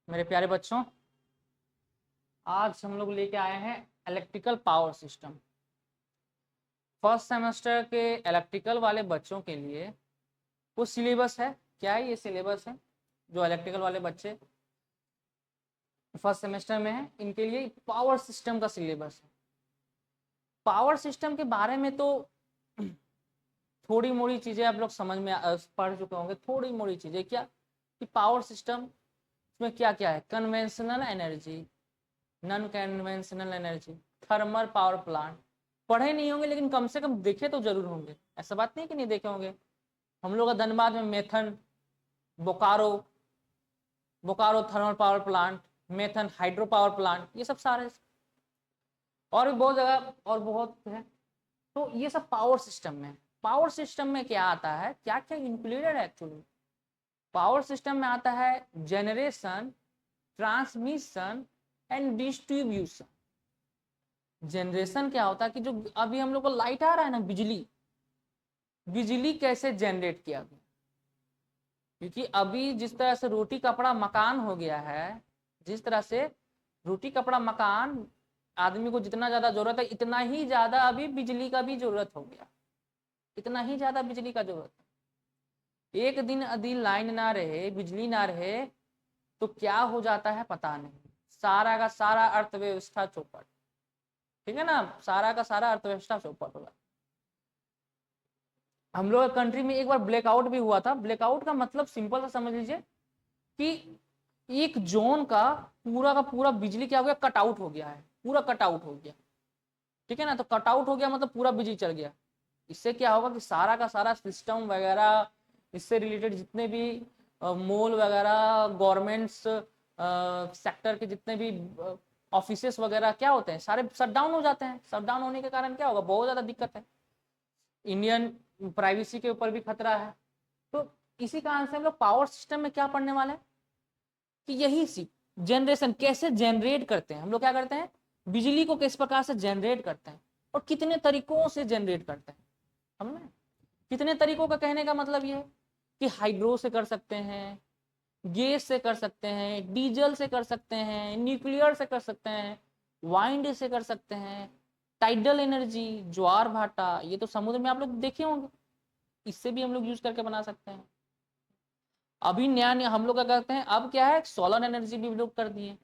मेरे प्यारे बच्चों, आज हम लोग लेके आए हैं electrical power system. First semester के इलेक्ट्रिकल वाले बच्चों के लिए कुछ सिलेबस है। क्या है ये सिलेबस है जो इलेक्ट्रिकल वाले बच्चे फर्स्ट सेमेस्टर में है, इनके लिए पावर सिस्टम का सिलेबस है। पावर सिस्टम के बारे में तो थोड़ी मोड़ी चीजें आप लोग समझ में पढ़ चुके होंगे। थोड़ी मोड़ी चीजें क्या कि पावर सिस्टम में क्या क्या है, conventional energy, non conventional energy, thermal power plant. पढ़े नहीं होंगे लेकिन कम से कम देखे तो जरूर होंगे, ऐसा बात नहीं कि नहीं देखे होंगे। हम लोग का धनबाद में Maithon, Bokaro Bokaro thermal power plant, Maithon hydro power plant, ये सब सारे और भी बहुत जगह और बहुत है। तो ये सब पावर सिस्टम में। पावर सिस्टम में क्या आता है, क्या क्या इंक्लूडेड है एक्चुअली। पावर सिस्टम में आता है generation, transmission and distribution. Generation क्या होता है कि जो अभी हम लोग को लाइट आ रहा है ना, बिजली, बिजली कैसे जनरेट किया गया। क्योंकि अभी जिस तरह से रोटी कपड़ा मकान हो गया है, जिस तरह से रोटी कपड़ा मकान आदमी को जितना ज्यादा जरूरत है, इतना ही ज्यादा अभी बिजली का भी जरूरत हो गया। इतना ही ज्यादा बिजली का जरूरत है। एक दिन यदि लाइन ना रहे, बिजली ना रहे, तो क्या हो जाता है पता नहीं। सारा का सारा अर्थव्यवस्था चौपट। ठीक है ना, सारा का सारा अर्थव्यवस्था चौपट होगा। हम लोग कंट्री में एक बार ब्लैकआउट भी हुआ था। ब्लैकआउट का मतलब सिंपल सा समझ लीजिए कि एक जोन का पूरा बिजली क्या हो गया, कट आउट हो गया है, पूरा कट आउट हो गया। ठीक है ना, तो कट आउट हो गया मतलब पूरा बिजली चल गया। इससे क्या होगा कि सारा का सारा सिस्टम वगैरह, इससे रिलेटेड जितने भी मॉल वगैरह, गवर्नमेंट्स सेक्टर के जितने भी ऑफिसेस वगैरह क्या होते हैं, सारे शट डाउन हो जाते हैं। शट डाउन होने के कारण क्या होगा, बहुत ज्यादा दिक्कत है। इंडियन प्राइवेसी के ऊपर भी खतरा है। तो इसी कारण से हम लोग पावर सिस्टम में क्या पढ़ने वाले हैं कि यही सी जनरेशन कैसे जनरेट करते हैं। हम लोग क्या करते हैं, बिजली को किस प्रकार से जनरेट करते हैं और कितने तरीकों से जनरेट करते हैं। हमने कितने तरीकों का कहने का मतलब ये है कि हाइड्रो से कर सकते हैं, गैस से कर सकते हैं, डीजल से कर सकते हैं, न्यूक्लियर से कर सकते हैं, वाइंड से कर सकते हैं, टाइडल एनर्जी, ज्वार भाटा, ये तो समुद्र में आप लोग देखे होंगे, इससे भी हम लोग यूज करके बना सकते हैं। अभी नया नया हम लोग क्या करते हैं, अब क्या है, सोलर एनर्जी भी लोग कर दिए।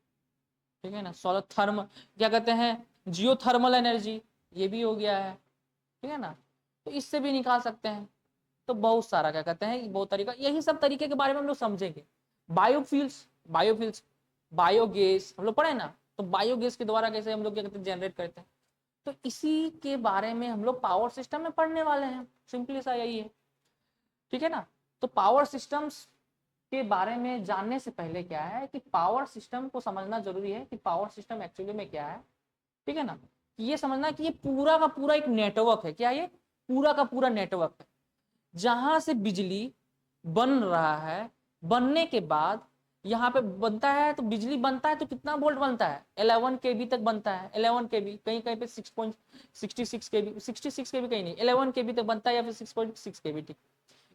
ठीक है ना, सोलर थर्म क्या कहते हैं, जियो थर्मल एनर्जी, ये भी हो गया है। ठीक है ना, तो इससे भी निकाल सकते हैं। तो बहुत सारा क्या कहते हैं, बहुत तरीका, यही सब तरीके के बारे में हम लोग समझेंगे। बायोफ्यूल्स, बायोफ्यूल्स, बायोगैस हम लोग पढ़े ना, तो बायोगैस के द्वारा कैसे हम लोग क्या कहते हैं, जनरेट करते हैं। तो इसी के बारे में हम लोग पावर सिस्टम में पढ़ने वाले हैं। सिंपली सा यही है। ठीक है ना, तो पावर सिस्टम्स के बारे में जानने से पहले क्या है कि पावर सिस्टम को समझना जरूरी है कि पावर सिस्टम एक्चुअली में क्या है। ठीक है ना, कि ये समझना कि ये पूरा का पूरा एक नेटवर्क है। क्या ये पूरा का पूरा नेटवर्क है, जहां से बिजली बन रहा है। बनने के बाद यहाँ पे बनता है, तो बिजली बनता है तो कितना वोल्ट बनता है, 11 केबी तक बनता है। 11 केबी, कहीं कहीं पे 6.66 केबी, 66 केबी कहीं नहीं, 11 केबी तक बनता है, या फिर 6.6 केबी, ठीक,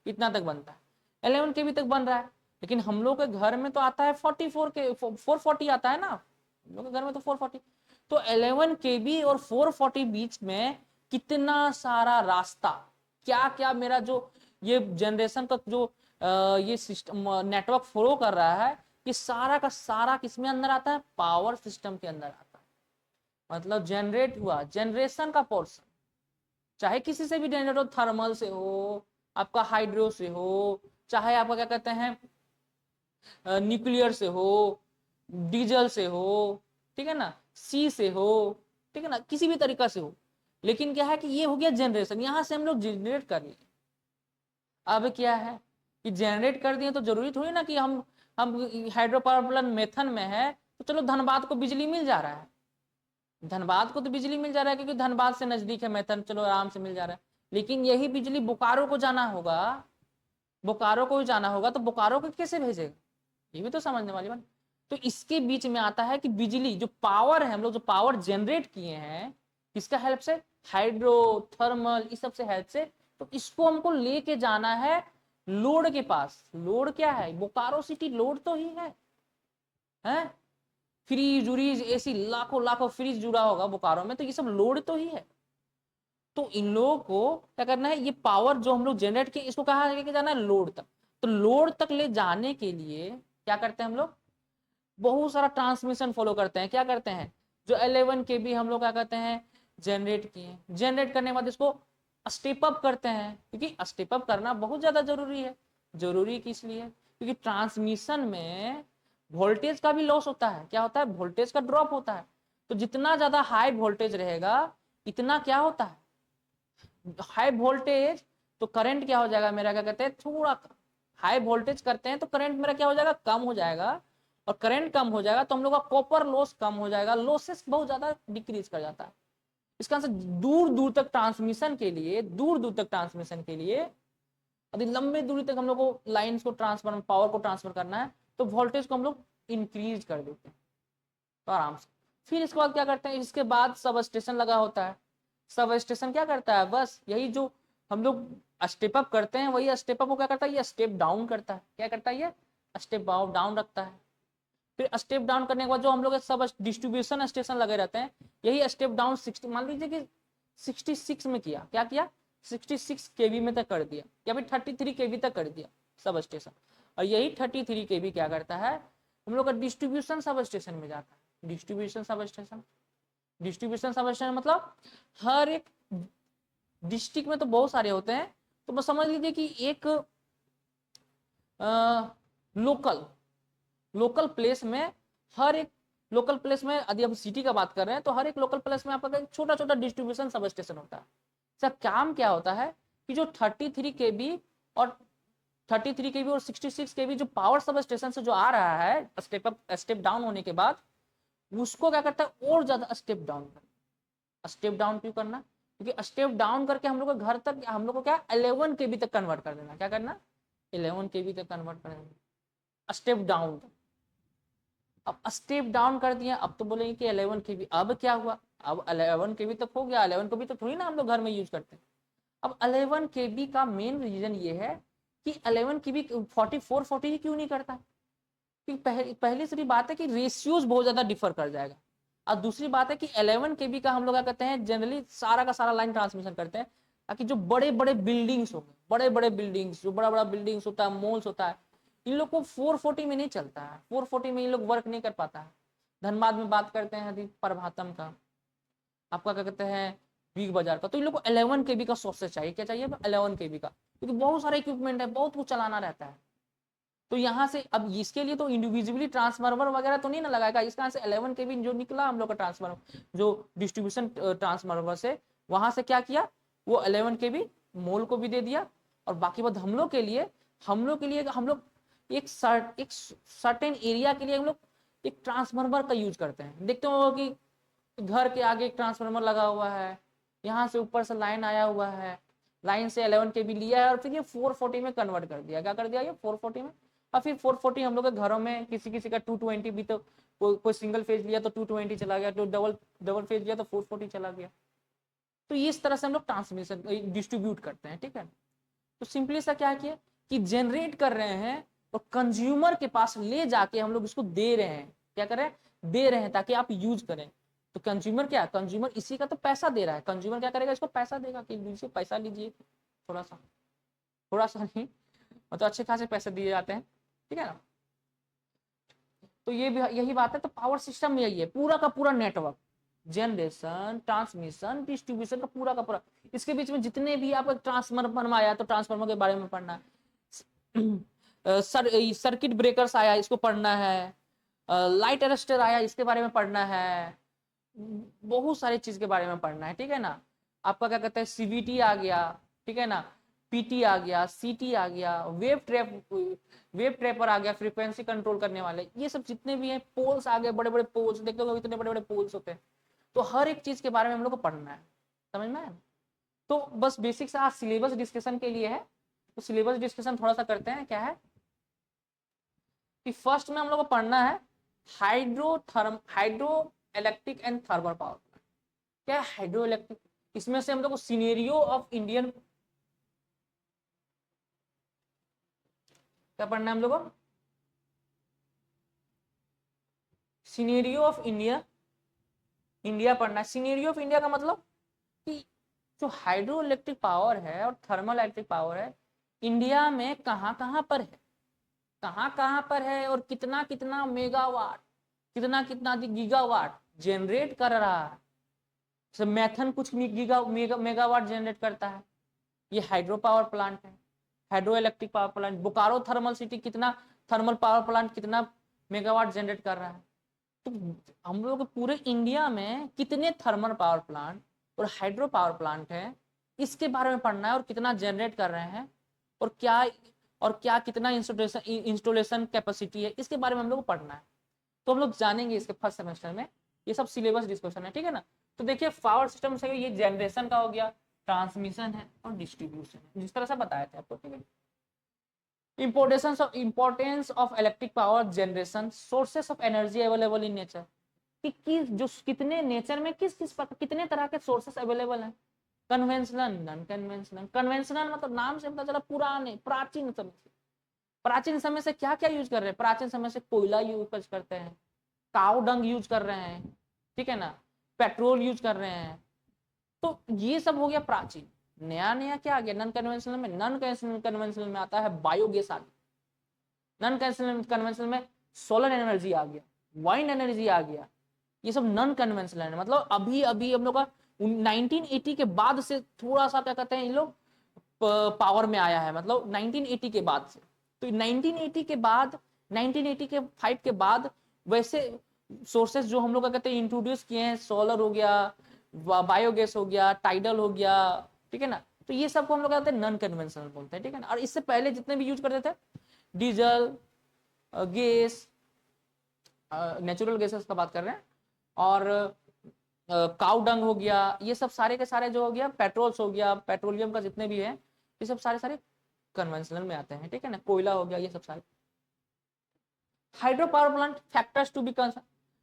इतना तक बनता है। 11 केबी तक बन रहा है। लेकिन हम लोग के घर में तो आता है 44 के 440 आता है ना, हम लोग के घर में तो 440। तो 11 केबी और 440 बीच में कितना सारा रास्ता, क्या क्या मेरा जो ये जनरेशन का जो ये सिस्टम नेटवर्क फ्लो कर रहा है, ये सारा का सारा किसमें अंदर आता है, पावर सिस्टम के अंदर आता है। मतलब जनरेट हुआ, जनरेशन का पोर्शन, चाहे किसी से भी जनरेट हो, थर्मल से हो, आपका हाइड्रो से हो, चाहे आपका क्या कहते हैं न्यूक्लियर से हो, डीजल से हो, ठीक है ना, सी से हो, ठीक है ना, किसी भी तरीका से हो। लेकिन क्या है कि ये हो गया जनरेशन, यहां से हम लोग जनरेट कर लिए। अब क्या है कि जनरेट कर दिए तो जरूरी थोड़ी ना कि हम हाइड्रो पावर प्लांट मेथन में है तो चलो धनबाद को बिजली मिल जा रहा है। धनबाद को तो बिजली मिल जा रहा है क्योंकि धनबाद से नजदीक है मेथन, चलो आराम से मिल जा रहा है। लेकिन यही बिजली बोकारो को जाना होगा, बोकारो को जाना होगा तो बोकारो को कैसे भेजेगा, ये भी तो समझने वाली बात। तो इसके बीच में आता है कि बिजली जो पावर है, हम लोग जो पावर जनरेट किए हैं, किसका हेल्प से, हाइड्रो थर्मल, इस सब से हेल्प से। तो इसको हमको लेके जाना है लोड के पास। लोड क्या है, बोकारो सिटी लोड तो ही है। है, फ्रीज उरीज एसी, लाखों लाखों फ्रीज जुड़ा होगा बोकारो में, तो ये सब लोड तो ही है। तो इन लोगों को क्या करना है, ये पावर जो हम लोग जनरेट किए इसको कहाँ लेके जाना है, लोड तक। तो लोड तक ले जाने के लिए क्या करते हैं हम लोग, बहुत सारा ट्रांसमिशन फॉलो करते हैं। क्या करते हैं, जो 11 kb हम लोग क्या करते हैं जनरेट किए, जनरेट करने के बाद इसको स्टेप अप करते हैं, क्योंकि स्टेप अप करना बहुत ज्यादा जरूरी है। जरूरी किस लिए, क्योंकि ट्रांसमिशन में वोल्टेज का भी लॉस होता है। क्या होता है, वोल्टेज का ड्रॉप होता है। तो जितना ज्यादा हाई वोल्टेज रहेगा इतना क्या होता है, हाई वोल्टेज, तो करंट क्या हो जाएगा मेरा, क्या कहते हैं, थोड़ा हाई वोल्टेज करते हैं तो करंट मेरा क्या हो जाएगा, कम हो जाएगा। और करंट कम हो जाएगा तो हम लोग का कॉपर लॉस कम हो जाएगा, लॉसेस बहुत ज्यादा डिक्रीज कर जाता है। इसका आंसर दूर दूर तक ट्रांसमिशन के लिए, दूर दूर तक ट्रांसमिशन के लिए, यदि लंबे दूरी तक हम लोग को लाइन्स को ट्रांसफर, पावर को ट्रांसफर करना है तो वोल्टेज को हम लोग इंक्रीज कर देते हैं, तो आराम से। फिर इसके बाद क्या करते हैं, इसके बाद सब स्टेशन लगा होता है। सब स्टेशन क्या करता है, बस यही जो हम लोग स्टेप अप करते हैं वही स्टेप अप को क्या करता है, ये स्टेप डाउन करता है। क्या करता है, ये स्टेप डाउन रखता है। फिर स्टेप डाउन करने के बाद जो हम लोग सब डिस्ट्रीब्यूशन स्टेशन लगे रहते हैं, यही स्टेप डाउन 60, मान लीजिए कि 66 में किया, क्या किया, 66 kV में तक कर दिया, या फिर 33 kV तक कर दिया सब स्टेशन। और यही 33 kV क्या करता है, हम लोग का डिस्ट्रीब्यूशन सब स्टेशन में जाता है। Distribution sub station, distribution sub station मतलब हर एक डिस्ट्रिक्ट में तो बहुत सारे होते हैं, तो बस समझ लीजिए कि एक लोकल लोकल प्लेस में, हर एक लोकल प्लेस में, यदि हम सिटी का बात कर रहे हैं तो हर एक लोकल प्लेस में आपका छोटा छोटा डिस्ट्रीब्यूशन सब स्टेशन होता है। इसका काम क्या होता है कि जो 33 kb और 33 kb और 66 kb जो पावर सब स्टेशन से जो आ रहा है स्टेप अप स्टेप डाउन होने के बाद, उसको क्या करता है और ज्यादा स्टेप डाउन करना। स्टेप डाउन क्यों करना, क्योंकि स्टेप डाउन करके हम लोग को घर तक, हम लोग को क्या 11 kb तक कन्वर्ट कर देना। क्या करना, 11 kb तक कन्वर्ट कर देना स्टेप डाउन। अब स्टेप डाउन कर दिया, अब तो बोलेंगे कि 11 kb, अब क्या हुआ, अब 11 kb तक हो गया, 11 kb तो थोड़ी ना हम लोग घर में यूज करते हैं। अब 11 kb का मेन रीजन ये है कि 11 kb 4440 ही क्यों नहीं करता, क्योंकि पहली सारी बात है कि रेशियोज बहुत ज्यादा डिफर कर जाएगा। और दूसरी बात है कि 11 kb का हम लोग क्या करते हैं, जनरली सारा का सारा लाइन ट्रांसमिशन करते हैं, ताकि जो बड़े बड़े बिल्डिंग्स हो, बड़े बड़े बिल्डिंग्स, जो बड़ा बड़ा बिल्डिंग्स होता है, मॉल्स होता है, इन लोग को 440 में नहीं चलता है, 440 में इन लोग वर्क नहीं कर पाता है। धनबाद में बात करते हैं यदि प्रभातम का, आपका क्या कहते हैं बिग बाजार का, तो इन लोग को 11 kb का सोर्सेज चाहिए। क्या चाहिए, 11 kb का, क्योंकि बहुत सारे इक्विपमेंट है, बहुत कुछ चलाना रहता है। तो यहाँ से अब इसके लिए तो इंडिविजुअली ट्रांसफार्मर वगैरह तो नहीं ना लगाएगा, इसका से 11 kb जो निकला हम लोग का ट्रांसफार्मर, जो डिस्ट्रीब्यूशन ट्रांसफार्मर से, वहां से क्या किया, वो 11 kb मोल को भी दे दिया। और बाकी बात हम लोग के लिए, हम लोग एक सर्टेन एरिया के लिए हम लोग एक ट्रांसफार्मर का यूज करते हैं। देखते हो कि घर के आगे एक ट्रांसफार्मर लगा हुआ है, यहाँ से ऊपर से लाइन आया हुआ है, लाइन से 11 kb लिया है और फिर ये 440 में कन्वर्ट कर दिया। क्या कर दिया, ये 440 में। और फिर 440 हम लोग के घरों में किसी किसी का 220 भी, तो कोई सिंगल फेज लिया तो 220 चला गया, तो डबल डबल फेज लिया तो 440 चला गया। तो इस तरह से हम लोग ट्रांसमिशन डिस्ट्रीब्यूट करते हैं, ठीक है। तो सिंपली सा क्या किया कि जनरेट कर रहे हैं और कंज्यूमर के पास ले जाके हम लोग इसको दे रहे हैं। क्या कर रहे हैं, दे रहे हैं ताकि आप यूज करें। तो कंज्यूमर क्या, कंज्यूमर इसी का तो पैसा दे रहा है, कंज्यूमर क्या करेगा, इसको पैसा देगा कि लीजिए पैसा लीजिए, थोड़ा सा, थोड़ा सा नहीं, मतलब अच्छे खासे पैसे दिए जाते हैं, ठीक है ना। तो ये भी यही बात है। तो पावर सिस्टम में यही है, पूरा का पूरा नेटवर्क, जनरेशन ट्रांसमिशन डिस्ट्रीब्यूशन का पूरा, इसके बीच में जितने भी आप ट्रांसफार्मर आया तो ट्रांसफार्मर के बारे में पढ़ना है, सर्किट ब्रेकर्स आया इसको पढ़ना है, लाइट अरेस्टर आया इसके बारे में पढ़ना है, बहुत सारी चीज के बारे में पढ़ना है, ठीक है ना। आपका क्या कहते हैं सीवीटी आ गया, ठीक है ना, पीटी आ गया, सीटी आ गया, वेब ट्रैपर आ गया, फ्रीक्वेंसी कंट्रोल करने वाले, ये सब जितने भी हैं, पोल्स आ गए, बड़े बड़े पोल्स, देखते हो इतने बड़े बड़े पोल्स होते हैं। तो हर एक चीज के बारे में हम लोग को पढ़ना है, समझ में आया? तो बस बेसिक सा सिलेबस डिस्कशन के लिए है। तो सिलेबस डिस्कशन थोड़ा सा करते हैं, क्या है कि फर्स्ट में हम लोग को पढ़ना है hydro electric and thermal power. क्या है हाइड्रो इलेक्ट्रिक, इसमें से हम लोग को सिनेरियो ऑफ इंडियन, क्या पढ़ना है हम लोग को, सिनेरियो ऑफ इंडिया, इंडिया पढ़ना है। सिनेरियो ऑफ इंडिया का मतलब कि जो हाइड्रो इलेक्ट्रिक पावर है और थर्मल इलेक्ट्रिक पावर है, इंडिया में कहाँ कहाँ पर है, कहाँ कहाँ पर है, और कितना कितना मेगावाट, कितना कितना गीगावाट जनरेट कर रहा है। मैथन कुछ मेगावाट जनरेट करता है, ये हाइड्रो पावर प्लांट है, hydro electric power plant. Bokaro thermal city कितना थर्मल पावर प्लांट कितना मेगावाट जनरेट कर रहा है। तो हम लोग पूरे इंडिया में कितने थर्मल पावर प्लांट और हाइड्रो पावर प्लांट है, इसके बारे में पढ़ना है, और कितना जनरेट कर रहे हैं, और क्या कितना इंस्टॉलेशन कैपेसिटी है, इसके बारे में हम लोग को पढ़ना है। तो हम लोग जानेंगे इसके फर्स्ट सेमेस्टर में, ये सब सिलेबस डिस्कशन है, ठीक है ना। तो देखिए पावर सिस्टम से ये जनरेशन का हो गया, ट्रांसमिशन है और डिस्ट्रीब्यूशन है, जिस तरह से बताया था आपको, ठीक है। Importance of electric power generation, sources of energy available in nature, कि जो कितने नेचर में कितने तरह के सोर्सेस अवेलेबल हैं। Conventional, non conventional. कन्वेंशनल मतलब नाम से पता चला पुराने प्राचीन समय से, प्राचीन समय से क्या क्या यूज कर रहे हैं, प्राचीन समय से कोयला यूज करते हैं, काऊ डंग यूज कर रहे हैं, ठीक है ना, पेट्रोल यूज कर रहे हैं। तो ये सब हो गया प्राचीन। नया नया क्या आ गया नॉन कन्वेंशनल में, नॉन कन्वेंशनल में आता है बायोगैस आ गया, नॉन कन्वेंशनल में सोलर एनर्जी आ गया, वाइंड एनर्जी आ गया, ये सब नॉन कन्वेंशनल है। मतलब अभी अभी हम लोग का 1980 के बाद से थोड़ा सा क्या कहते हैं इन लोग पावर में आया है, मतलब 1980 के बाद से। तो 1980 के बाद 1985 के बाद वैसे सोर्सेस जो हम लोग का कहते हैं इंट्रोड्यूस किए हैं, सोलर हो गया, बायोगैस हो गया, टाइडल हो गया, ठीक है ना। तो ये सब को हम लोग कहते हैं नॉन कन्वेंशनल बोलते हैं, ठीक है ना। और इससे पहले जितने भी यूज करते थे डीजल, गैस, नेचुरल गैसेस का बात कर रहे हैं, और काउ डंग हो गया, ये सब सारे के सारे जो हो गया, पेट्रोल्स हो गया, पेट्रोलियम का जितने भी है, ये सब सारे सारे कन्वेंशनल में आते हैं, ठीक है ना। कोयला हो गया, ये सब सारे। Hydro power plant factors to be concern.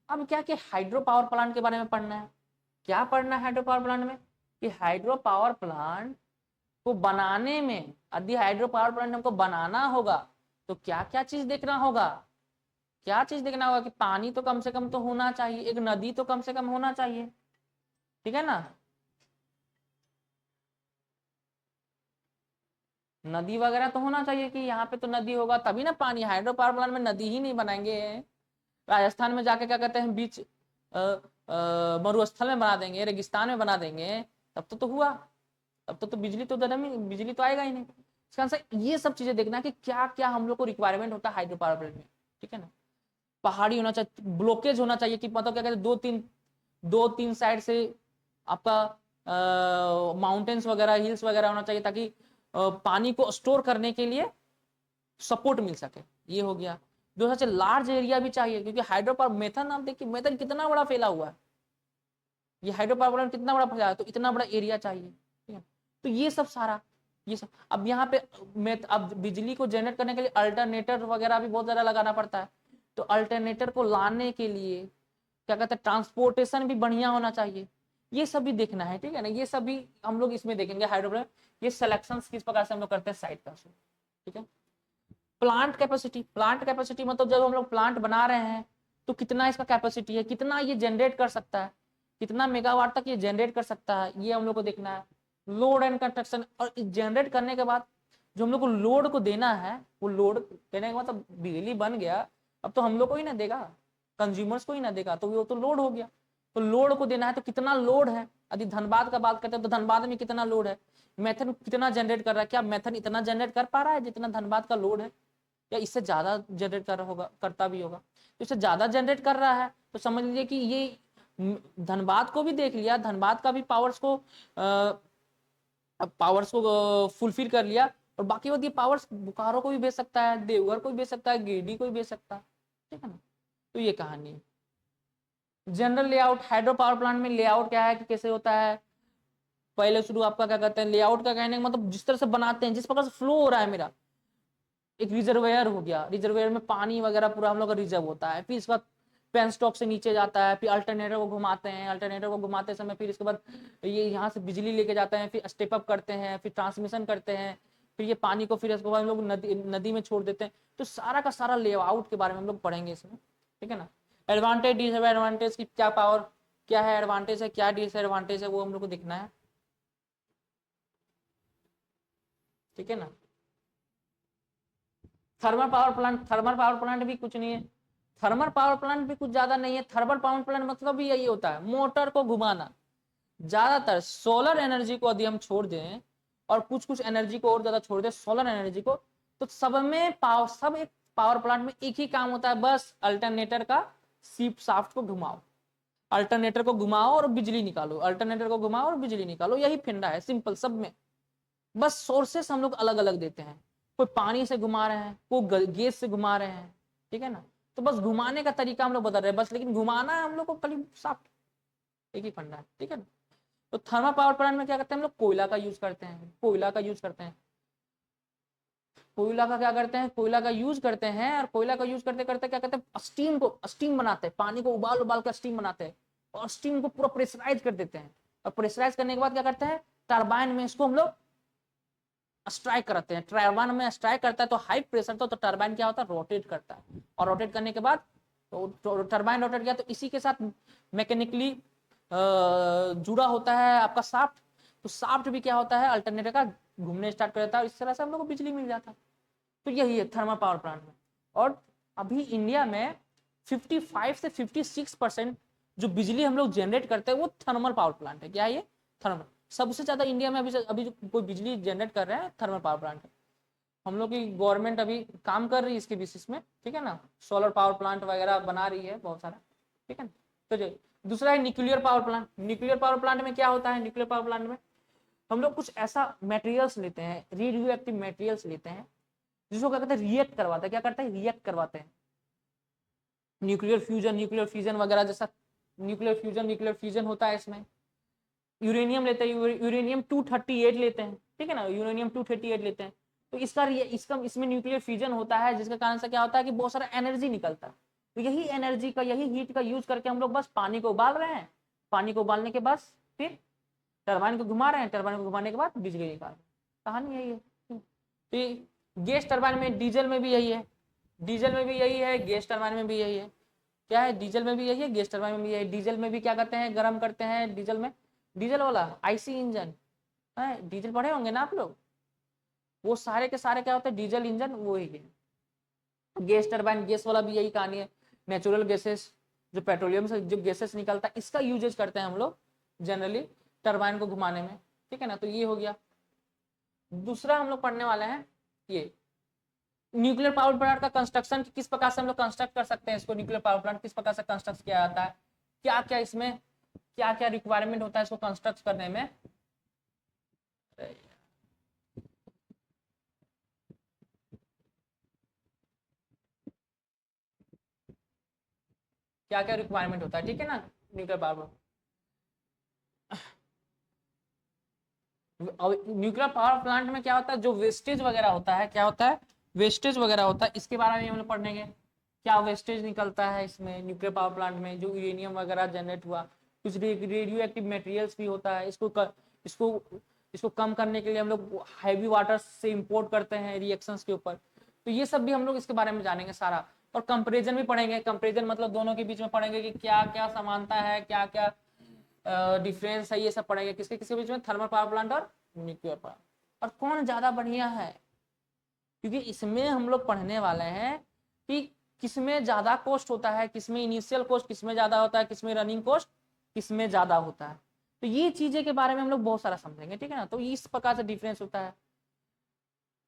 अब क्या कि हाइड्रो पावर प्लांट के बारे में पढ़ना है। क्या पढ़ना है हाइड्रो पावर प्लांट में, कि हाइड्रो पावर प्लांट को बनाने में, यदि हाइड्रो पावर प्लांट हमको बनाना होगा तो क्या क्या चीज देखना होगा, क्या चीज देखना होगा, कि पानी तो कम से कम तो होना चाहिए, एक नदी तो कम से कम होना चाहिए, ठीक है ना। नदी वगैरह तो होना चाहिए, कि यहाँ पे तो नदी होगा तभी ना पानी। हाइड्रो पावर प्लांट में नदी ही नहीं बनाएंगे, राजस्थान में जाके क्या कहते हैं बीच मरुस्थल में बना देंगे, रेगिस्तान में बना देंगे, तब तो हुआ, तब तो बिजली तो बिजली तो आएगा ही नहीं। इसका आंसर ये सब चीजें देखना है कि क्या क्या हम लोग को रिक्वायरमेंट होता है हाइड्रो पावर प्लांट में, ठीक है ना। पहाड़ी होना चाहिए, ब्लॉकेज होना चाहिए, कि मतलब क्या कहते हैं दो तीन साइड से आपका माउंटेन्स वगैरह, हिल्स वगैरह होना चाहिए, ताकि पानी को स्टोर करने के लिए सपोर्ट मिल सके। ये हो गया। दूसरा से लार्ज एरिया भी चाहिए, क्योंकि हाइड्रो पावर मेथन, आप देखिए मेथन कितना बड़ा फैला हुआ है, ये हाइड्रो पावर प्लांट कितना बड़ा फैला है, तो इतना बड़ा एरिया चाहिए, ठीक है। तो ये सब सारा, ये सब अब यहाँ पे अब बिजली को जनरेट करने के लिए अल्टरनेटर वगैरह भी बहुत ज्यादा लगाना पड़ता है। तो अल्टरनेटर को लाने के लिए क्या कहते हैं ट्रांसपोर्टेशन भी बढ़िया होना चाहिए, ये सब भी देखना है, ठीक है ना। ये सब भी हम लोग इसमें देखेंगे हाइड्रो, ये सिलेक्शन किस प्रकार से हम लोग करते हैं साइट का, ठीक है। प्लांट कैपेसिटी, प्लांट कैपेसिटी मतलब जब हम लोग प्लांट बना रहे हैं तो कितना इसका कैपेसिटी है, कितना ये जनरेट कर सकता है, कितना मेगावाट तक ये जनरेट कर सकता है, ये हम लोग को देखना है। लोड एंड कंस्ट्रक्शन, और जनरेट करने के बाद जो हम लोग को लोड को देना है, वो लोड देने के बाद मतलब बिजली बन गया, अब तो हम लोग को ही ना देगा, कंज्यूमर्स को ही ना देगा, तो वो तो लोड हो गया। तो लोड को देना है, तो कितना लोड है, यदि धनबाद का बात करते हैं तो धनबाद में कितना लोड है, मेथन कितना जनरेट कर रहा है, क्या मेथन इतना जनरेट कर पा रहा है जितना धनबाद का लोड है, या इससे ज्यादा जनरेट कर रहा होगा, करता भी होगा। तो इससे ज्यादा जनरेट कर रहा है तो समझ लीजिए कि ये धनबाद को भी देख लिया, धनबाद का भी पावर्स को फुलफिल कर लिया, और बाकी ये पावर्स बोकारो को भी भेज सकता है, देवघर को भी भेज सकता है, गिरिडीह को भी भेज सकता है, ठीक है ना। तो ये कहानी है। General layout, hydro power plant में लेआउट क्या है कि कैसे होता है, पहले शुरू आपका क्या कहते हैं लेआउट का कहने का मतलब जिस तरह से बनाते हैं, जिस प्रकार से फ्लो हो रहा है मेरा, एक रिजर्वेयर हो गया, रिजर्वेयर में पानी वगैरह पूरा हम लोग का रिजर्व होता है, फिर इसके बाद पेन स्टॉक से नीचे जाता है, फिर अल्टरनेटर को घुमाते हैं, अल्टरनेटर को घुमाते समय फिर इसके बाद ये यहाँ से बिजली लेके जाते हैं, फिर स्टेप अप करते हैं, फिर ट्रांसमिशन करते हैं, फिर ये पानी को फिर इसके बाद हम लोग नदी में छोड़ देते हैं। तो सारा का सारा लेआउट के बारे में हम लोग पढ़ेंगे इसमें, ठीक है ना। एडवांटेज डिसएडवांटेज की क्या पावर, क्या है एडवांटेज है, क्या डिसएडवांटेज है, वो हम लोग को देखना है, ठीक है ना। थर्मल पावर प्लांट भी कुछ नहीं है, थर्मल पावर प्लांट भी कुछ ज्यादा नहीं है। थर्मल पावर प्लांट मतलब भी यही होता है, मोटर को घुमाना। ज्यादातर सोलर एनर्जी को यदि हम छोड़ दें और कुछ कुछ एनर्जी को और ज्यादा छोड़ दें, सोलर एनर्जी को, तो सब में पावर, सब एक पावर प्लांट में एक ही काम होता है, बस अल्टरनेटर का सीप शाफ्ट को घुमाओ, अल्टरनेटर को घुमाओ और बिजली निकालो, अल्टरनेटर को घुमाओ और बिजली निकालो, यही फिंडा है, सिंपल सब में। बस सोर्सेस हम लोग अलग अलग देते हैं, कोई पानी से घुमा रहे हैं, कोई गैस से घुमा रहे हैं, ठीक है ना। तो बस घुमाने का तरीका हम लोग बदल रहे हैं बस, लेकिन घुमाना हम लोग को खाली शाफ्ट, एक ही फंडा है, ठीक है ना। तो थर्मल पावर प्लांट में क्या करते हैं हम लोग, कोयला का यूज करते हैं, कोयला का यूज करते हैं, कोयला का क्या करते हैं, कोयला का यूज करते हैं, और कोयला का यूज करते करते क्या करते हैं, स्टीम को, स्टीम बनाते हैं, पानी को उबाल उबाल कर स्टीम बनाते हैं, और स्टीम को पूरा प्रेशराइज कर देते हैं, और प्रेशराइज करने के बाद क्या करते हैं, टरबाइन में इसको हम लोग स्ट्राइक करते हैं, टरबाइन में स्ट्राइक करता है तो हाई प्रेशर तो टरबाइन क्या होता है, रोटेट करता है, और रोटेट करने के बाद तो टरबाइन रोटेट किया तो इसी के साथ मैकेनिकली जुड़ा होता है आपका शाफ्ट, तो शाफ्ट भी क्या होता है, अल्टरनेटर का घूमने स्टार्ट कर देता है, और इस तरह से हम लोग को बिजली मिल जाता है। तो यही है थर्मल पावर प्लांट में। और अभी इंडिया में 55 से 56% जो बिजली हम लोग जनरेट करते हैं वो थर्मल पावर प्लांट है। क्या है ये, थर्मल, सबसे ज्यादा इंडिया में अभी जो कोई बिजली जनरेट कर रहे हैं थर्मल पावर प्लांट है। हम लोग की गवर्नमेंट अभी काम कर रही है इसके बेसिस में, ठीक है ना, सोलर पावर प्लांट वगैरह बना रही है बहुत सारा, ठीक है ना। तो जो दूसरा है nuclear power plant. Nuclear power plant में क्या होता है, न्यूक्लियर पावर प्लांट में हम लोग कुछ ऐसा मटेरियल्स लेते हैं, रेडियो एक्टिव मटेरियल्स लेते हैं, जिसको क्या कहते हैं, रिएक्ट करवाता है, क्या करता है, रिएक्ट करवाते हैं, न्यूक्लियर फ्यूजन वगैरह जैसा, न्यूक्लियर फ्यूजन होता है इसमें। यूरेनियम लेते हैं, यूरेनियम 238 लेते हैं, ठीक है ना, यूरेनियम 238 लेते हैं। तो इसका इसमें न्यूक्लियर फ्यूजन होता है, जिसके कारण से क्या होता है कि बहुत सारा एनर्जी निकलता है। तो यही एनर्जी का, यही हीट का यूज करके हम लोग बस पानी को उबाल रहे हैं, पानी को उबालने के बाद फिर टरबाइन को घुमा रहे हैं, टरबाइन को घुमाने के बाद बिजली निकाल रहे हैं। कहानी यही है। तो गैस टरबाइन में, डीजल में भी यही है, डीजल में भी यही है, गैस टरबाइन में भी यही है। क्या है, डीजल में भी यही है, गैस टरबाइन में भी यही है। डीजल में भी क्या करते हैं, गर्म करते हैं डीजल में, डीजल वाला आईसी इंजन है, डीजल पढ़े होंगे ना आप लोग, वो सारे के सारे क्या होते हैं, डीजल इंजन वो ही है। गैस टरबाइन, गैस वाला भी यही कहानी है, नेचुरल गैसेस, जो पेट्रोलियम से जो गैसेस निकलता है इसका यूजेज करते हैं हम लोग जनरली टरबाइन को घुमाने में, ठीक है ना। तो ये हो गया। दूसरा हम लोग पढ़ने वाले हैं ये न्यूक्लियर पावर प्लांट का कंस्ट्रक्शन, किस प्रकार से हम लोग कंस्ट्रक्ट कर सकते हैं इसको, न्यूक्लियर पावर प्लांट किस प्रकार से कंस्ट्रक्ट किया जाता है, क्या क्या इसमें, क्या क्या रिक्वायरमेंट होता है इसको कंस्ट्रक्ट करने में। क्या क्या रिक्वायरमेंट होता है, ठीक है ना, nuclear power, nuclear power plant में क्या होता है, जो वेस्टेज वगैरह होता है, क्या होता है, वेस्टेज वगैरह होता है, इसके बारे में हम लोग पढ़ेंगे। क्या वेस्टेज निकलता है इसमें न्यूक्लियर पावर प्लांट में, जो यूरेनियम वगैरह जनरेट हुआ, कुछ रेडियो एक्टिव मटेरियल्स भी होता है, इसको इसको कम करने के लिए हम लोग हैवी वाटर से इंपोर्ट करते हैं रिएक्शंस के ऊपर। तो ये सब भी हम लोग इसके बारे में जानेंगे सारा। और कंपेरिजन भी पढ़ेंगे, कंपेरिजन मतलब दोनों के बीच में पढ़ेंगे कि क्या क्या समानता है, क्या क्या डिफरेंस है, ये सब पढ़ेंगे किसके किसके बीच में, थर्मल पावर प्लांट और न्यूक्लियर पावर, और कौन ज्यादा बढ़िया है। क्योंकि इसमें हम लोग पढ़ने वाले हैं कि किसमें ज्यादा कॉस्ट होता है, किसमें इनिशियल कॉस्ट किसमें ज्यादा होता है, किसमें रनिंग कॉस्ट किसमें ज्यादा होता है। तो ये चीजें के बारे में हम लोग बहुत सारा समझेंगे, ठीक है ना। तो इस प्रकार से डिफरेंस होता है,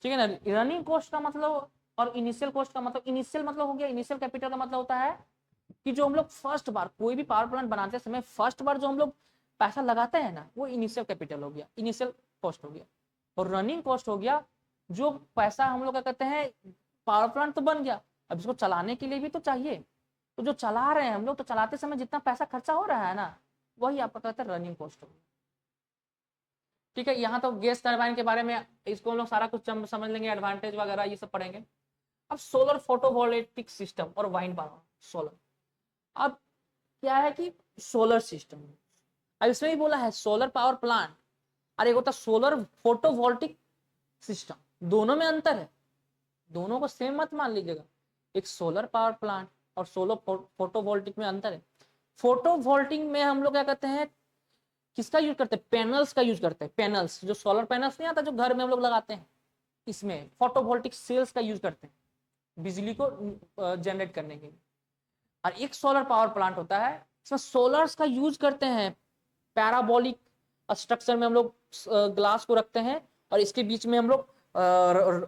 ठीक है ना। रनिंग कॉस्ट का मतलब और इनिशियल कॉस्ट का मतलब, इनिशियल मतलब हो गया, इनिशियल कैपिटल का मतलब होता है कि जो हम लोग फर्स्ट बार कोई भी पावर प्लांट बनाते समय फर्स्ट बार जो हम लोग पैसा लगाते हैं ना, वो इनिशियल कैपिटल हो गया, इनिशियल कॉस्ट हो गया। और रनिंग कॉस्ट हो गया जो पैसा हम लोग क्या कहते हैं, पावर प्लांट तो बन गया, अब इसको चलाने के लिए भी तो चाहिए, तो जो चला रहे हैं हम लोग, तो चलाते समय जितना पैसा खर्चा हो रहा है ना, वही आपका कहते हैं रनिंग कॉस्ट हो गया, ठीक है। यहाँ तो गैस टरबाइन के बारे में इसको हम लोग सारा कुछ समझ लेंगे, एडवांटेज वगैरह ये सब पढ़ेंगे। अब सोलर फोटोवोल्टिक सिस्टम और वाइंड पावर, सोलर, अब क्या है कि सोलर सिस्टम, अब इसमें भी बोला है सोलर पावर प्लांट, और एक होता है सोलर फोटोवोल्टिक सिस्टम, दोनों में अंतर है, दोनों को सेम मत मान लीजिएगा। एक सोलर पावर प्लांट और सोलर फोटोवोल्टिक में अंतर है। फोटोवोल्टिक में हम लोग क्या करते हैं, किसका यूज करते हैं, पैनल्स का यूज करते हैं। पैनल्स जो सोलर पैनल्स नहीं आता जो घर में हम लोग लगाते हैं, इसमें फोटोवोल्टिक सेल्स का यूज करते हैं बिजली को जनरेट करने के लिए। और एक सोलर पावर प्लांट होता है, इसमें सोलर्स का यूज करते हैं। पैराबोलिक स्ट्रक्चर में हम लोग ग्लास को रखते हैं और इसके बीच में हम लोग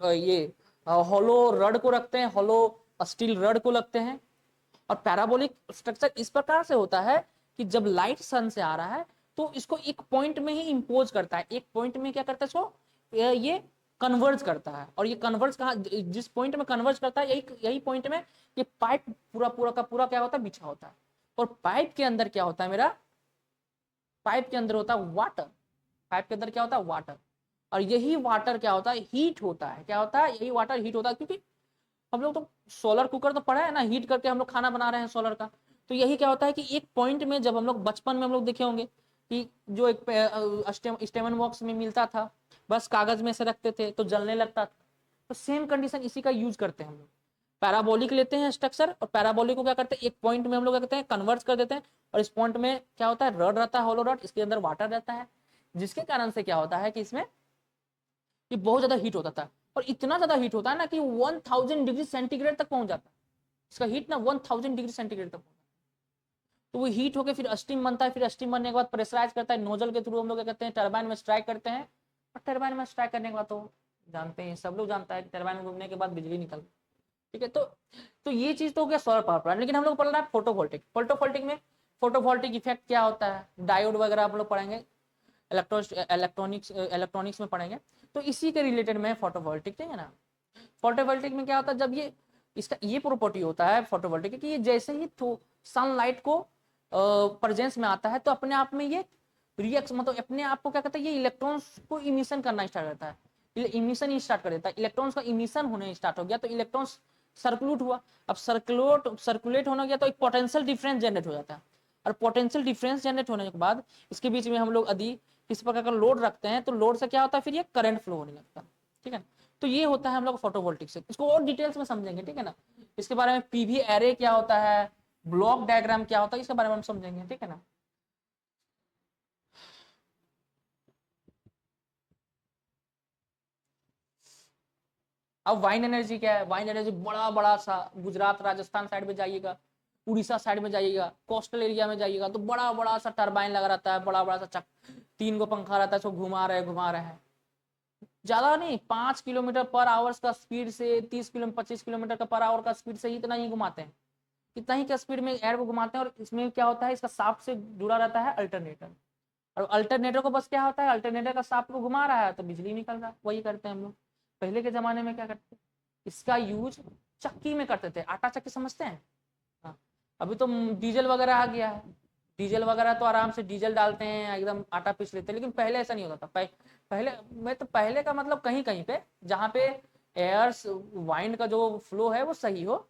ये होलो रड को रखते हैं, होलो स्टील रड को लगते हैं। और पैराबोलिक स्ट्रक्चर इस प्रकार से होता है कि जब लाइट सन से आ रहा है तो इसको एक पॉइंट में ही इंपोज करता है, एक पॉइंट में क्या करता है इसको, ये कन्वर्ज करता है। और ये कन्वर्ज कहाँ, जिस पॉइंट में कन्वर्ज करता है यही पॉइंट में ये पाइप पूरा पूरा का पूरा क्या होता है, बिछा होता है। और पाइप के अंदर क्या होता है मेरा, पाइप के अंदर होता है वाटर। पाइप के अंदर क्या होता है, वाटर। और यही वाटर क्या होता है, हीट होता है। क्या होता है, यही वाटर हीट होता है। क्योंकि हम लोग तो सोलर कुकर तो पढ़ा है ना, हीट करके हम लोग खाना बना रहे हैं सोलर का। तो यही क्या होता है कि एक पॉइंट में, जब हम लोग बचपन में हम लोग देखे होंगे कि जो एक स्टेमन बॉक्स में मिलता था, बस कागज में से रखते थे तो जलने लगता था। तो सेम कंडीशन इसी का यूज करते हैं हम लोग। पैराबोलिक लेते हैं स्ट्रक्चर और पैराबोलिक को क्या करते हैं, एक पॉइंट में हम लोग क्या करते हैं, कन्वर्ट कर देते हैं। और इस पॉइंट में क्या होता है, रड रहता है, होलो रड, इसके अंदर वाटर रहता है। जिसके कारण से क्या होता है कि इसमें ये बहुत ज्यादा हीट होता था। और इतना ज्यादा हीट होता है ना कि 1000 डिग्री सेंटीग्रेड तक पहुंच जाता है। इसका हीट ना 1000 डिग्री सेंटीग्रेड तक पहुंच जाता है। तो वो हीट होकर फिर स्टीम बनता है। फिर स्टीम बनने के बाद प्रेशराइज करता है नोजल के थ्रू, हम लोग क्या करते हैं, टरबाइन में स्ट्राइक करते हैं। और टरबाइन में स्ट्राइक करने के बाद तो जानते हैं, सब लोग जानता है कि टरबाइन में घूमने के बाद बिजली निकलती है। ठीक है, तो ये चीज तो हो गया सोलर पावर प्लांट। लेकिन हम लोग पढ़ रहा है फोटोवोल्टिक। फोटोवोल्टिक में फोटोवोल्टिक इफेक्ट क्या होता है, डायोड वगैरह हम लोग पढ़ेंगे, इलेक्ट्रॉनिक्स में पढ़ेंगे। तो इसी के रिलेटेड में फोटोवोल्टिक, ठीक है ना। फोटोवोल्टिक में क्या होता है, जब ये इसका ये प्रॉपर्टी होता है फोटोवोल्टिक कि ये जैसे ही सनलाइट को प्रेजेंस में आता है तो अपने आप में ये रिएक्ट, मतलब अपने आप को क्या करता है, ये इलेक्ट्रॉन्स को इमिशन करना स्टार्ट करता है। इमिशन ही स्टार्ट कर देता है, इलेक्ट्रॉन्स का इमिशन होने स्टार्ट हो गया तो इलेक्ट्रॉन्स सर्कुलेट हुआ। अब सर्कुलेट होने गया तो एक पोटेंशियल डिफरेंस जनरेट हो जाता है। और पोटेंशियल डिफरेंस जनरेट होने के बाद इसके बीच में हम लोग यदि किसी प्रकार का लोड रखते हैं तो लोड से क्या होता है, फिर ये करंट फ्लो होने लगता है। ठीक है, तो ये होता है हम लोग फोटोवोल्टिक से। इसको और डिटेल्स में समझेंगे, ठीक है ना। इसके बारे में पीवी एरे क्या होता है, ब्लॉक डायग्राम क्या होता है, इसके बारे में हम समझेंगे, ठीक है ना। अब वाइन एनर्जी क्या है, वाइन एनर्जी बड़ा बड़ा सा, गुजरात राजस्थान साइड में जाइएगा, उड़ीसा साइड में जाइएगा, कोस्टल एरिया में जाइएगा तो बड़ा बड़ा सा टरबाइन लगा रहता है, बड़ा बड़ा सा 3 गो पंखा रहता है, इसको घुमा रहे हैं। ज्यादा नहीं, 5 किलोमीटर पर आवर्स का स्पीड से, 30 किलोमीटर 25 किलोमीटर का पर आवर का स्पीड से ही इतना ही घुमाते हैं। इतना ही का स्पीड में एयर को घुमाते हैं। और इसमें क्या होता है, इसका शाफ्ट से जुड़ा रहता है अल्टरनेटर। और अल्टरनेटर को बस क्या होता है, अल्टरनेटर का शाफ्ट को घुमा रहा है तो बिजली निकल रहा है। वही करते हैं हम लोग। पहले के जमाने में क्या करते, इसका यूज चक्की में करते थे, आटा चक्की समझते हैं। हाँ, अभी तो डीजल वगैरह आ गया है। डीजल वगैरह तो आराम से डीजल डालते हैं, एकदम आटा पीस लेते हैं। लेकिन पहले ऐसा नहीं होता था। पहले मैं तो, पहले का मतलब कहीं कहीं पे जहाँ पे एयर वाइंड का जो फ्लो है वो सही हो,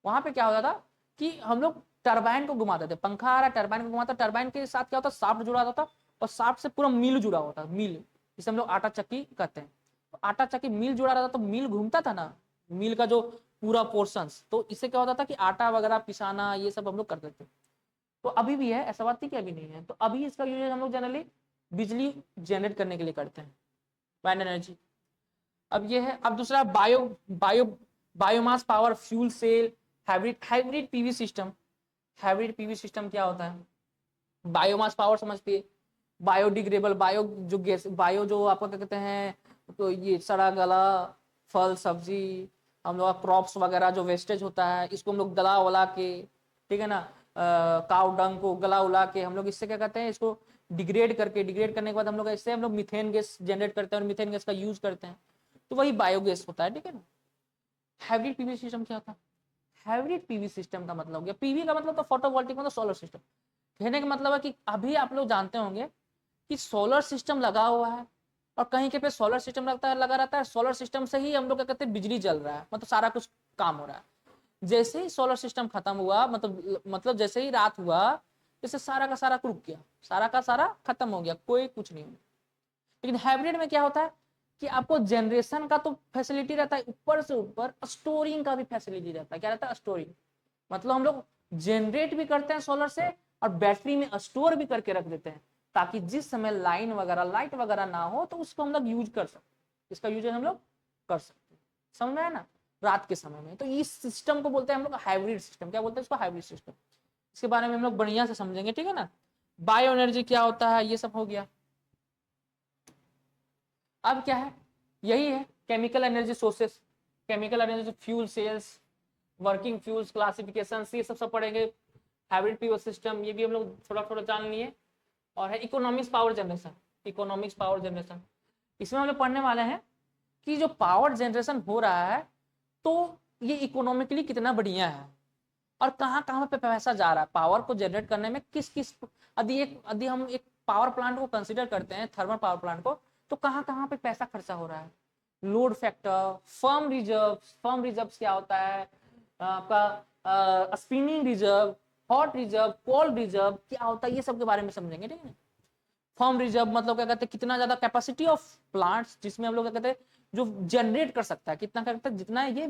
वहां पे क्या होता था कि हम लोग टरबाइन को घुमाते थे। पंखा आ रहा है, टरबाइन को घुमाता, टरबाइन के साथ क्या होता, साफ्ट जुड़ा होता। और साफ्ट से पूरा मिल जुड़ा होता, मिल, जिसे हम लोग आटा चक्की कहते हैं। तो आटा चक्की मिल जुड़ा रहता तो मिल घूमता था ना, मिल का जो पूरा पोर्शन। तो इससे क्या होता था कि आटा वगैरह पिसाना ये सब हम लोग करते थे। तो अभी भी है, ऐसा बात नहीं कि अभी नहीं है। तो अभी इसका यूज हम लोग जनरली बिजली जनरेट करने के लिए करते हैं, वाइंड एनर्जी। अब ये है। अब दूसरा bio bio biomass power fuel cell, hybrid PV system. Hybrid PV system क्या होता है, बायोमास पावर समझती है, बायोडिग्रेडेबल, बायो जो गैस, बायो जो आपको क्या कहते हैं, तो ये सड़ा गला फल सब्जी, हम लोग क्रॉप्स वगैरह जो वेस्टेज होता है इसको हम लोग गला उला के, ठीक है ना, काउ डंग को गला उला के हम लोग इससे क्या करते हैं, इसको डिग्रेड करके, डिग्रेड करने के बाद हम लोग इससे हम लोग मीथेन गैस जनरेट करते हैं और मीथेन गैस का यूज करते हैं। तो वही बायोगैस होता है, ठीक है ना। हाइब्रिड पीवी सिस्टम क्या होता है, हाइब्रिड पीवी सिस्टम का मतलब हो गया, पीवी का मतलब तो फोटोवोल्टिक मतलब सोलर सिस्टम। कहने का मतलब है कि अभी आप लोग जानते होंगे कि सोलर सिस्टम लगा हुआ है और कहीं के पे सोलर सिस्टम लगा रहता है। सोलर सिस्टम से ही हम लोग क्या कहते हैं, बिजली जल रहा है, मतलब सारा कुछ काम हो रहा है। जैसे ही सोलर सिस्टम खत्म हुआ, मतलब जैसे ही रात हुआ, जैसे सारा का सारा रुक गया, सारा का सारा खत्म हो गया, कोई कुछ नहीं। लेकिन हाइब्रिड में क्या होता है कि आपको जनरेशन का तो फैसिलिटी रहता है, ऊपर से ऊपर स्टोरिंग का भी फैसिलिटी रहता है। क्या रहता है, स्टोरिंग। मतलब हम लोग जनरेट भी करते हैं सोलर से और बैटरी में स्टोर भी करके रख देते हैं, ताकि जिस समय लाइन वगैरह लाइट वगैरह ना हो तो उसको हम लोग यूज कर सकते, इसका यूज हम लोग कर सकते हैं। समझ में आया ना, रात के समय में। तो इस सिस्टम को बोलते हैं हम लोग हाइब्रिड सिस्टम। क्या बोलते हैं इसको? Hybrid system. इसके बारे में हम लोग बढ़िया से समझेंगे, ठीक है ना। बायो एनर्जी क्या होता है, ये सब हो गया। अब क्या है, यही है chemical energy sources, chemical energy fuel cells, working fuels classification, ये सब पढ़ेंगे। हाइब्रिड पीओ सिस्टम, ये भी हम लोग थोड़ा थोड़ा जान लिए। और है economics power generation, economics power generation. इसमें हम लोग पढ़ने वाले हैं कि जो पावर जनरेशन हो रहा है तो ये इकोनॉमिकली कितना बढ़िया है और कहाँ कहाँ पे पैसा जा रहा है पावर को जनरेट करने में, किस किस, यदि हम एक पावर प्लांट को कंसिडर करते हैं, थर्मल पावर प्लांट को, तो कहाँ कहाँ पे पैसा खर्चा हो रहा है। Load factor, firm reserve, firm reserve क्या होता है आपका, spinning reserve, hot reserve, cold reserve क्या होता है, ये सब के बारे में समझेंगे, ठीक है। फर्म रिजर्व मतलब क्या कहते हैं, कितना ज्यादा कैपेसिटी ऑफ प्लांट्स जिसमें हम लोग क्या कहते हैं जो जनरेट कर सकता है, कितना करता है, जितना ये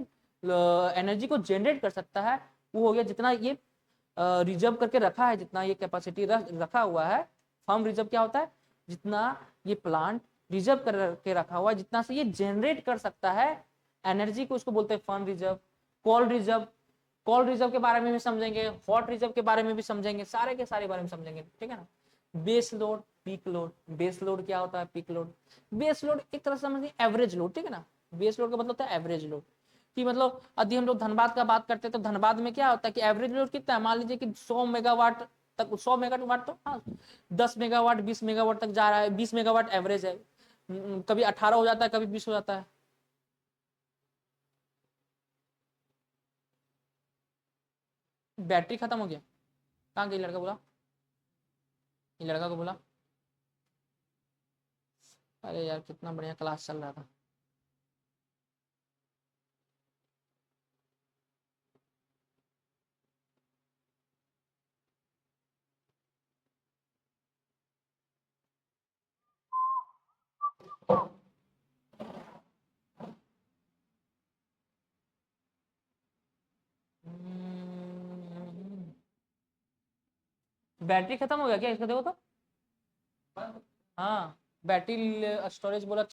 एनर्जी को जनरेट कर सकता है वो हो गया, जितना ये रिजर्व करके रखा है, जितना ये कैपेसिटी रखा हुआ है। फर्म रिजर्व क्या होता है, जितना ये प्लांट रिजर्व करके रखा हुआ है, जितना से ये जनरेट कर सकता है एनर्जी को, उसको बोलते हैं firm reserve. Cold reserve, cold reserve के बारे में भी समझेंगे, हॉट रिजर्व के बारे में भी समझेंगे, सारे के सारे बारे में समझेंगे, ठीक है ना। Base load, peak load. Base load क्या होता है, पीक लोड। बेस लोड एक तरह से समझिए एवरेज लोड, ठीक है ना। बेस लोड का मतलब होता है एवरेज लोड, कि मतलब यदि हम लोग धनबाद का बात करते हैं तो धनबाद में क्या होता है कि एवरेज लोड कितना है, मान लीजिए कि 100 मेगावाट तक, 100 मेगावाट तो हाँ 10 मेगावाट 20 मेगावाट तक जा रहा है, 20 मेगावाट एवरेज है। कभी 18 हो जाता है, कभी 20 हो जाता है। बैटरी खत्म हो गया, कहाँ गई लड़का बोला, ये लड़का को बोला। अरे यार कितना बढ़िया क्लास चल रहा था। बैटरी खत्म हो गया क्या, इसका देखो तो। हाँ बैटरी स्टोरेज बोला